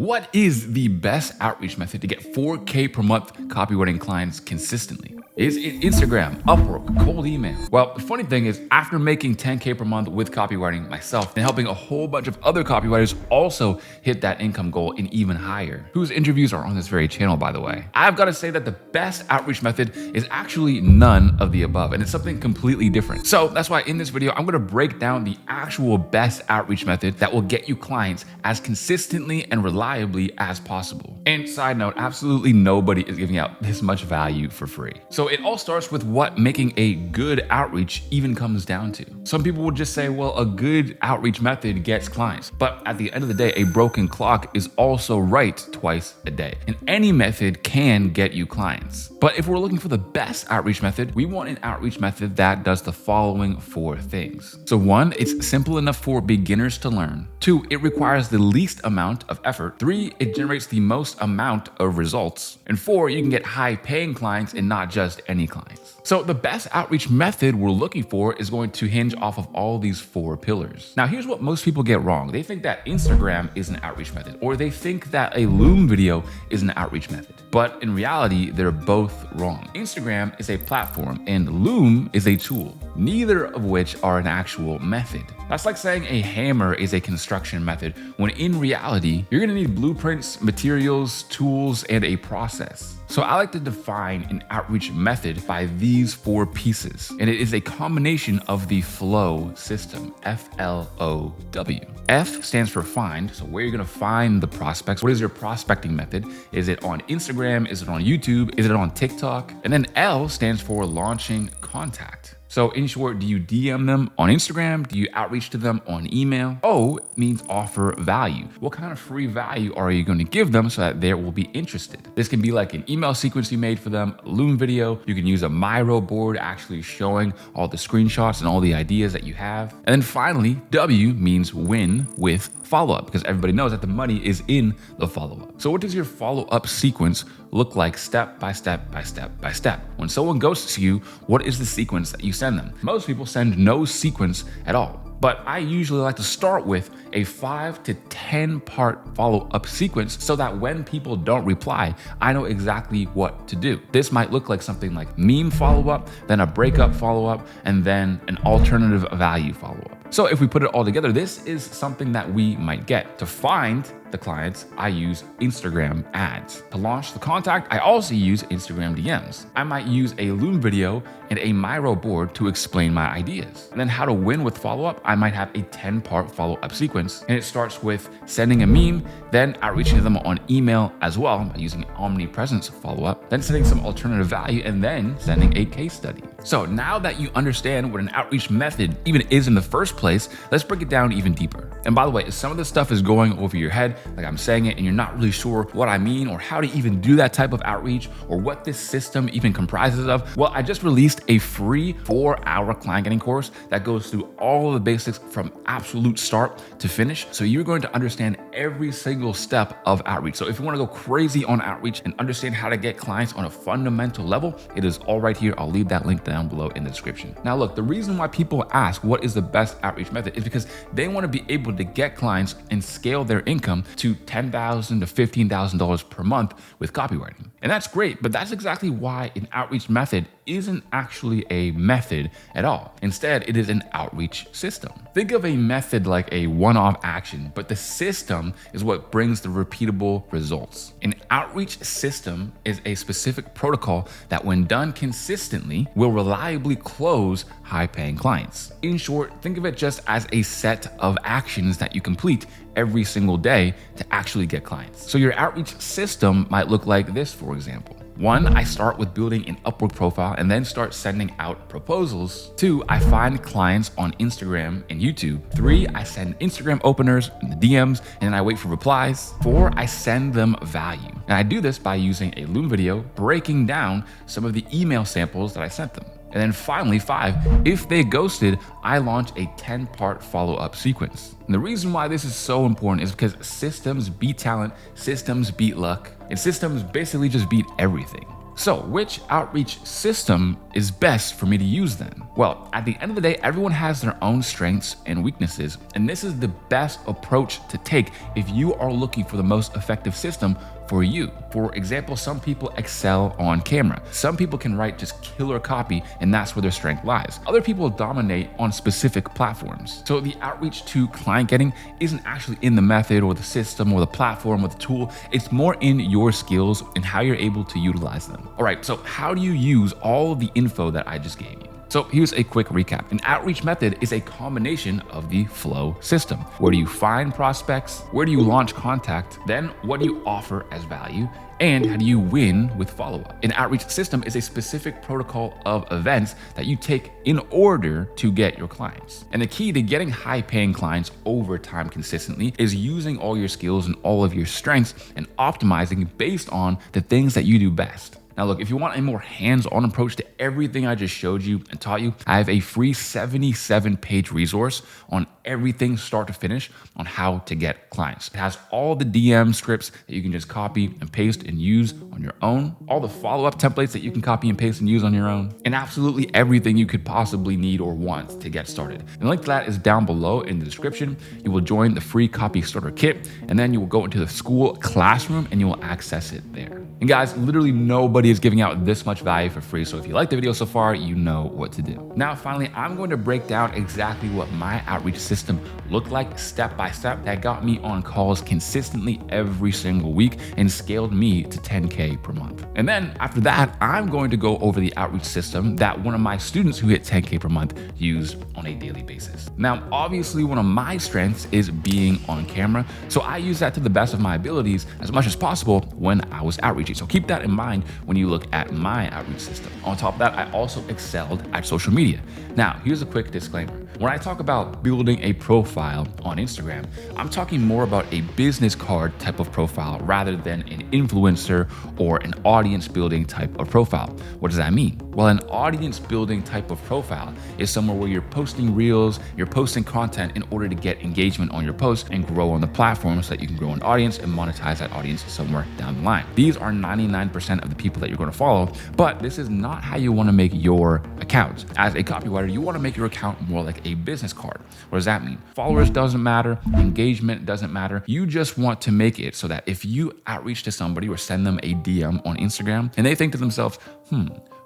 What is the best outreach method to get 4K per month copywriting clients consistently? Is it Instagram, Upwork, cold email? Well, the funny thing is, after making 10K per month with copywriting myself and helping a whole bunch of other copywriters also hit that income goal and even higher, whose interviews are on this very channel, by the way, I've got to say that the best outreach method is actually none of the above, and it's something completely different. So that's why in this video, I'm going to break down the actual best outreach method that will get you clients as consistently and reliably as possible. And side note, absolutely nobody is giving out this much value for free. So it all starts with what making a good outreach even comes down to. Some people would just say, well, a good outreach method gets clients. But at the end of the day, a broken clock is also right twice a day. And any method can get you clients. But if we're looking for the best outreach method, we want an outreach method that does the following 4 things. So 1, it's simple enough for beginners to learn. 2, it requires the least amount of effort. 3, it generates the most amount of results. And 4, you can get high paying clients and not just any clients. So the best outreach method we're looking for is going to hinge off of all these 4 pillars. Now, here's what most people get wrong. They think that Instagram is an outreach method, or they think that a Loom video is an outreach method. But in reality, they're both wrong. Instagram is a platform and Loom is a tool, neither of which are an actual method. That's like saying a hammer is a construction method, when in reality, you're gonna need blueprints, materials, tools, and a process. So I like to define an outreach method by these 4 pieces, and it is a combination of the flow system, F-L-O-W. F stands for find, so where you're gonna find the prospects. What is your prospecting method? Is it on Instagram? Is it on YouTube? Is it on TikTok? And then L stands for launching contact. So in short, do you DM them on Instagram? Do you outreach to them on email? O means offer value. What kind of free value are you going to give them so that they will be interested? This can be like an email sequence you made for them, a Loom video. You can use a Miro board actually showing all the screenshots and all the ideas that you have. And then finally, W means win with follow-up, because everybody knows that the money is in the follow-up. So what does your follow-up sequence look like step by step by step by step? When someone ghosts you, what is the sequence that you send them? Most people send no sequence at all. But I usually like to start with a 5 to 10 part follow-up sequence so that when people don't reply, I know exactly what to do. This might look like something like meme follow-up, then a breakup follow-up, and then an alternative value follow-up. So if we put it all together, this is something that we might get. To find the clients, I use Instagram ads. To launch the contact, I also use Instagram DMs. I might use a Loom video and a Miro board to explain my ideas. And then how to win with follow-up, I might have a 10-part follow-up sequence. And it starts with sending a meme, then outreaching to them on email as well by using omnipresence follow-up, then sending some alternative value, and then sending a case study. So now that you understand what an outreach method even is in the first place, let's break it down even deeper. And by the way, if some of this stuff is going over your head, like I'm saying it, and you're not really sure what I mean or how to even do that type of outreach or what this system even comprises of, well, I just released a free 4-hour client getting course that goes through all of the basics from absolute start to finish. So you're going to understand every single step of outreach. So if you want to go crazy on outreach and understand how to get clients on a fundamental level, it is all right here. I'll leave that link down below in the description. Now, look, the reason why people ask what is the best outreach method is because they want to be able to get clients and scale their income to $10,000 to $15,000 per month with copywriting. And that's great, but that's exactly why an outreach method isn't actually a method at all. Instead, it is an outreach system. Think of a method like a one-off action, but the system is what brings the repeatable results. An outreach system is a specific protocol that, when done consistently, will reliably close high-paying clients. In short, think of it just as a set of actions that you complete every single day to actually get clients. So your outreach system might look like this, for example. 1, I start with building an Upwork profile and then start sending out proposals. 2, I find clients on Instagram and YouTube. 3, I send Instagram openers in the DMs and then I wait for replies. 4, I send them value. And I do this by using a Loom video breaking down some of the email samples that I sent them. And then finally, 5, if they ghosted, I launch a 10-part follow-up sequence. And the reason why this is so important is because systems beat talent, systems beat luck, and systems basically just beat everything. So which outreach system is best for me to use then? Well, at the end of the day, everyone has their own strengths and weaknesses, and this is the best approach to take if you are looking for the most effective system for you. For example, some people excel on camera. Some people can write just killer copy, and that's where their strength lies. Other people dominate on specific platforms. So the outreach to client getting isn't actually in the method or the system or the platform or the tool. It's more in your skills and how you're able to utilize them. All right, so how do you use all of the info that I just gave you? So here's a quick recap. An outreach method is a combination of the flow system. Where do you find prospects? Where do you launch contact? Then what do you offer as value? And how do you win with follow-up? An outreach system is a specific protocol of events that you take in order to get your clients. And the key to getting high-paying clients over time consistently is using all your skills and all of your strengths and optimizing based on the things that you do best. Now look, if you want a more hands-on approach to everything I just showed you and taught you, I have a free 77-page resource on everything start to finish on how to get clients. It has all the DM scripts that you can just copy and paste and use on your own, all the follow-up templates that you can copy and paste and use on your own, and absolutely everything you could possibly need or want to get started. The link to that is down below in the description. You will join the free copy starter kit, and then you will go into the school classroom and you will access it there. And guys, literally nobody is giving out this much value for free. So if you like the video so far, you know what to do. Now, finally, I'm going to break down exactly what my outreach system looked like step by step that got me on calls consistently every single week and scaled me to 10K per month. And then after that, I'm going to go over the outreach system that one of my students who hit 10K per month used on a daily basis. Now, obviously, one of my strengths is being on camera. So I use that to the best of my abilities as much as possible when I was outreaching. So keep that in mind when you look at my outreach system. On top of that, I also excelled at social media. Now, here's a quick disclaimer. When I talk about building a profile on Instagram, I'm talking more about a business card type of profile rather than an influencer or an audience building type of profile. What does that mean? Well, an audience building type of profile is somewhere where you're posting reels, you're posting content in order to get engagement on your posts and grow on the platform so that you can grow an audience and monetize that audience somewhere down the line. These are 99% of the people that you're going to follow, but this is not how you want to make your account. As a copywriter, you want to make your account more like a business card. What does that mean? Followers doesn't matter, engagement doesn't matter. You just want to make it so that if you outreach to somebody or send them a DM on Instagram and they think to themselves,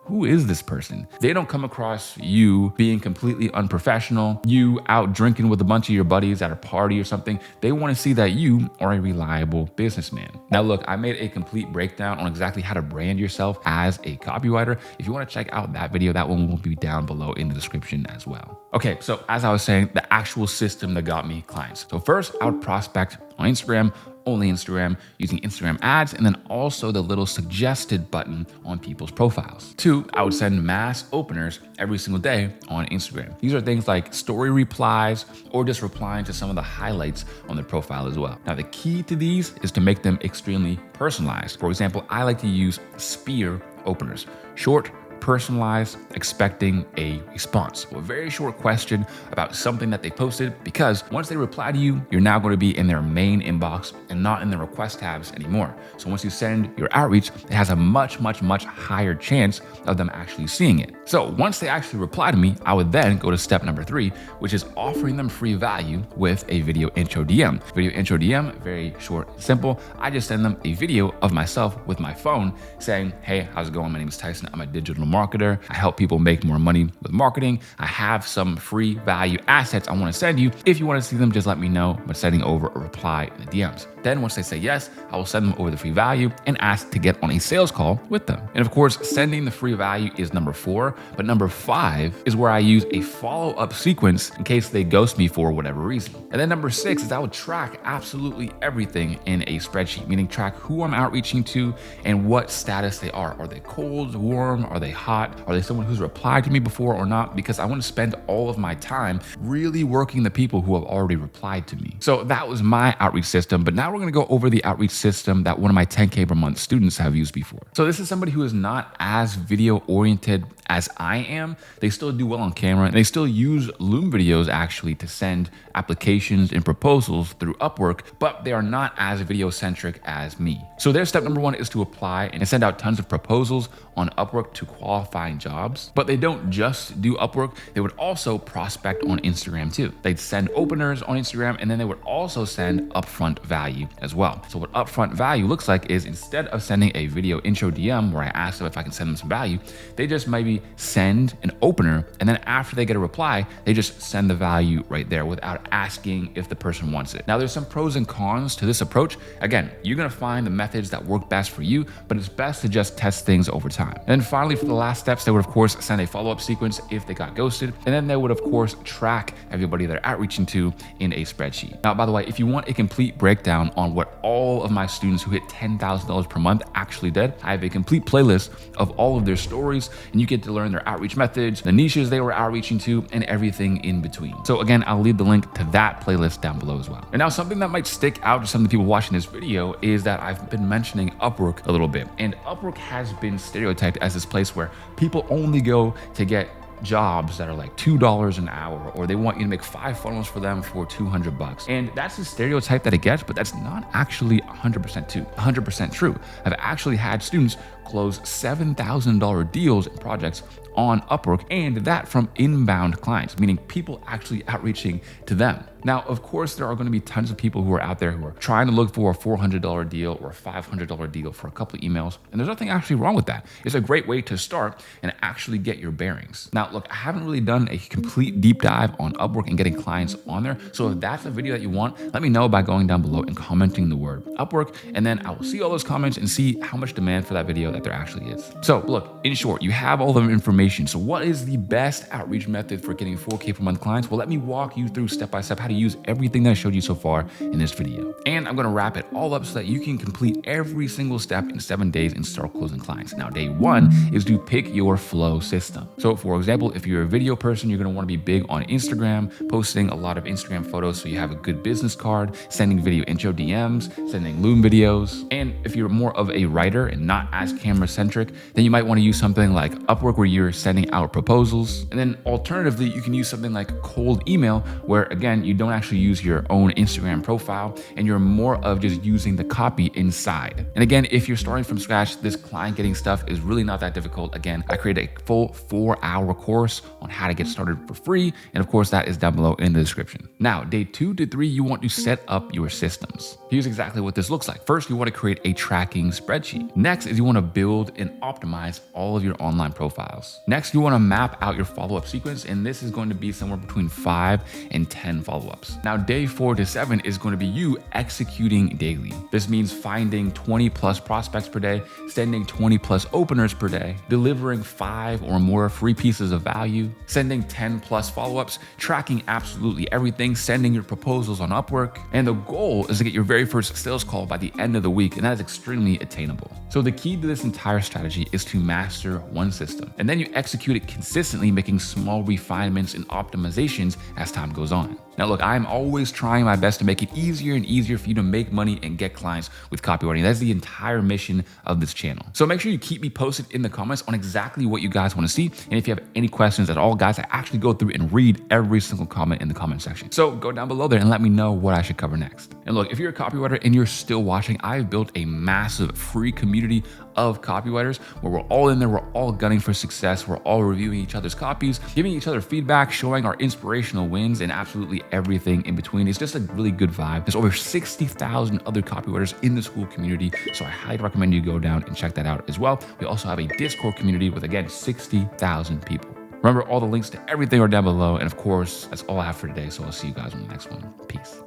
who is this person? They don't come across you being completely unprofessional, you out drinking with a bunch of your buddies at a party or something. They want to see that you are a reliable businessman. Now look, I made a complete breakdown on exactly how to brand yourself as a copywriter. If you want to check out that video, that one will be down below in the description as well. Okay, so as I was saying, the actual system that got me clients. So first, I would prospect on Instagram, only Instagram, using Instagram ads, and then also the little suggested button on people's profiles. 2, I would send mass openers every single day on Instagram. These are things like story replies or just replying to some of the highlights on their profile as well. Now, the key to these is to make them extremely personalized. For example, I like to use spear openers, short, personalized, expecting a response. A very short question about something that they posted, because once they reply to you, you're now going to be in their main inbox and not in the request tabs anymore. So once you send your outreach, it has a much higher chance of them actually seeing it. So once they actually reply to me, I would then go to step number 3, which is offering them free value with a video intro DM. Video intro DM, very short and simple. I just send them a video of myself with my phone saying, hey, how's it going? My name is Tyson. I'm a digital marketer. I help people make more money with marketing. I have some free value assets I want to send you. If you want to see them, just let me know by sending over a reply in the DMs. Then once they say yes, I will send them over the free value and ask to get on a sales call with them. And of course, sending the free value is number 4, but number 5 is where I use a follow-up sequence in case they ghost me for whatever reason. And then number 6 is I would track absolutely everything in a spreadsheet, meaning track who I'm outreaching to and what status they are. Are they cold, warm? Are they hot? Are they someone who's replied to me before or not? Because I want to spend all of my time really working the people who have already replied to me. So that was my outreach system, but now we're we're gonna go over the outreach system that one of my 10K per month students have used before. So this is somebody who is not as video oriented as I am. They still do well on camera and they still use Loom videos actually to send applications and proposals through Upwork, but they are not as video centric as me. So their step number one is to apply and send out tons of proposals on Upwork to qualifying jobs. But they don't just do Upwork, they would also prospect on Instagram too. They'd send openers on Instagram and then they would also send upfront value as well. So what upfront value looks like is instead of sending a video intro DM where I ask them if I can send them some value, they just maybe send an opener and then after they get a reply, they just send the value right there without asking if the person wants it. Now there's some pros and cons to this approach. Again, you're gonna find the methods that work best for you, but it's best to just test things over time. And then finally, for the last steps, they would of course send a follow-up sequence if they got ghosted, and then they would of course track everybody they're outreaching to in a spreadsheet. Now, by the way, if you want a complete breakdown on what all of my students who hit $10,000 per month actually did, I have a complete playlist of all of their stories, and you get to learn their outreach methods, the niches they were outreaching to, and everything in between. So again, I'll leave the link to that playlist down below as well. And now something that might stick out to some of the people watching this video is that I've been mentioning Upwork a little bit, and Upwork has been stereotyped as this place where people only go to get jobs that are like $2 an hour, or they want you to make 5 funnels for them for $200. And that's the stereotype that it gets, but that's not actually 100% true. I've actually had students close $7,000 deals and projects on Upwork, and that from inbound clients, meaning people actually outreaching to them. Now, of course, there are going to be tons of people who are out there who are trying to look for a $400 deal or a $500 deal for a couple of emails, and there's nothing actually wrong with that. It's a great way to start and actually get your bearings. Now, look, I haven't really done a complete deep dive on Upwork and getting clients on there, so if that's a video that you want, let me know by going down below and commenting the word Upwork, and then I will see all those comments and see how much demand for that video that there actually is. So look, in short, you have all the information. So what is the best outreach method for getting 4K per month clients? Well, let me walk you through step by step how to use everything that I showed you so far in this video. And I'm gonna wrap it all up so that you can complete every single step in 7 days and start closing clients. Now, day one is to pick your flow system. So for example, if you're a video person, you're gonna wanna be big on Instagram, posting a lot of Instagram photos so you have a good business card, sending video intro DMs, sending Loom videos. And if you're more of a writer and not as camera centric, then you might wanna use something like Upwork where you're sending out proposals. And then alternatively, you can use something like cold email where again, you don't actually use your own Instagram profile and you're more of just using the copy inside. And again, if you're starting from scratch, this client getting stuff is really not that difficult. Again, I created a full 4-hour course on how to get started for free. And of course, that is down below in the description. Now, day 2 to 3, you want to set up your systems. Here's exactly what this looks like. First, you want to create a tracking spreadsheet. Next is you want to build and optimize all of your online profiles. Next, you want to map out your follow-up sequence, and this is going to be somewhere between 5 and 10 follow-ups. Now, day 4 to 7 is going to be you executing daily. This means finding 20 plus prospects per day, sending 20 plus openers per day, delivering 5 or more free pieces of value, sending 10 plus follow-ups, tracking absolutely everything, sending your proposals on Upwork. And the goal is to get your very first sales call by the end of the week, and that is extremely attainable. So the key to this entire strategy is to master one system, and then you execute it consistently, making small refinements and optimizations as time goes on. Now look, I'm always trying my best to make it easier and easier for you to make money and get clients with copywriting. That's the entire mission of this channel. So make sure you keep me posted in the comments on exactly what you guys want to see. And if you have any questions at all, guys, I actually go through and read every single comment in the comment section. So go down below there and let me know what I should cover next. And look, if you're a copywriter and you're still watching, I've built a massive free community of copywriters where we're all in there, we're all gunning for success, we're all reviewing each other's copies, giving each other feedback, showing our inspirational wins, and absolutely everything in between. It's just a really good vibe. There's over 60,000 other copywriters in the school community, so I highly recommend you go down and check that out as well. We also have a Discord community with, again, 60,000 people. Remember, all the links to everything are down below, and of course, that's all I have for today, so I'll see you guys on the next one. Peace.